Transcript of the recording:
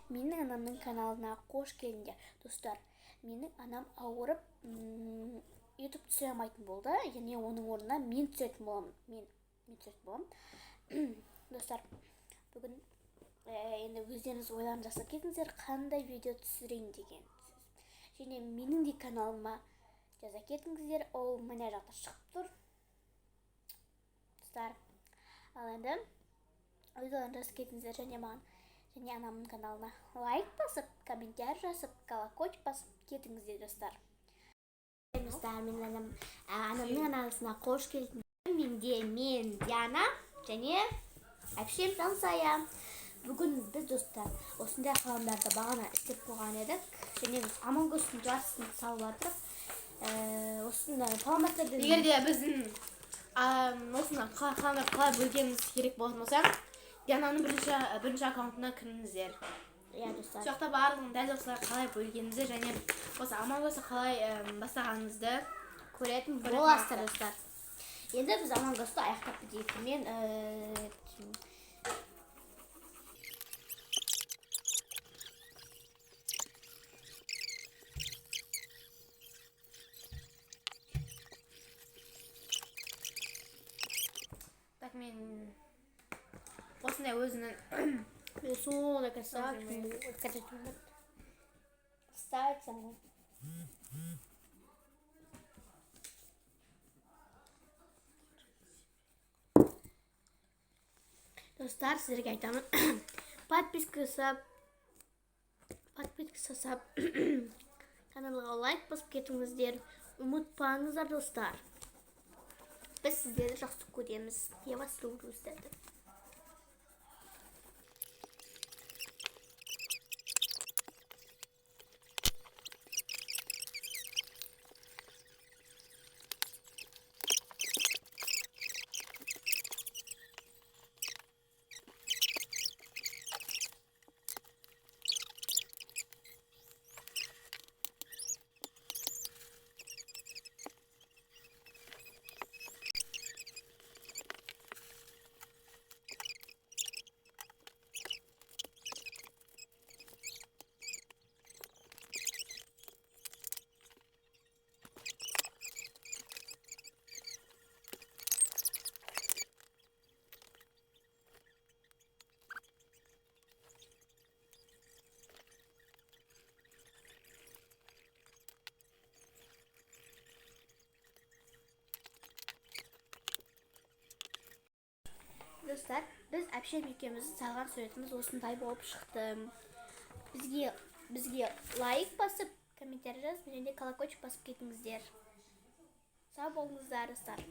Менің анамның каналына қош келдіңдер. Достар, менің анам ауырып, YouTube түсіре алмайтын болды. Яғни оның орнына мен түсетін боламын. Мен түсетін боламын. Достар, бүгін енді өздеріңіз ойланып жасап кетіңіздер, қандай видео түсірейін деген. Және менің де каналыма жаза кетіңіздер, ол мына жақта шығып тұр. Достар, ал енді видеоларын жазып кетіңіздер, және маған және анамның каналына лайк басып, комментарий жазып, колокольчик басып кетіңіздер, достар. Достар, мен анамның каналына қош келдіңіздер. Мен Диана және әпшем Жансая. Бүгін біз, достар, осындай қаламдарды бағана істеп қойған едік. Және біз Амангостың жартысын салып жатырық. Осындай қаламдарды егер де біздің осындай қаламдарды қалай бөлгеніміз керек болатын болса, Диананың бірінші аккаунтына кіріңіздер. Иә, достар. Сол жақта барлығын дәл осылай қалай бөлгенімізді және осы Амангосты қалай бастағанымызды көретін боласыздар, достар. Енді біз Амангосты аяқтап кетейік. Мен так, мен осындай өзінің рисунок ставить саму. Достар, сіздерге айтамын, подписка жасап, каналға лайк басып кетіңіздер. Ұмытпаңыздар, достар. Біз сіздерді жақсы көреміз. Я вас люблю, сіздерді. Достар, біз әпшем екеумізді салған суретіміз осындай болып шықты. Бізге лайк басып, комментарий жазып, және колокольчик басып кетіңіздер. Сау болыңыздар, достар.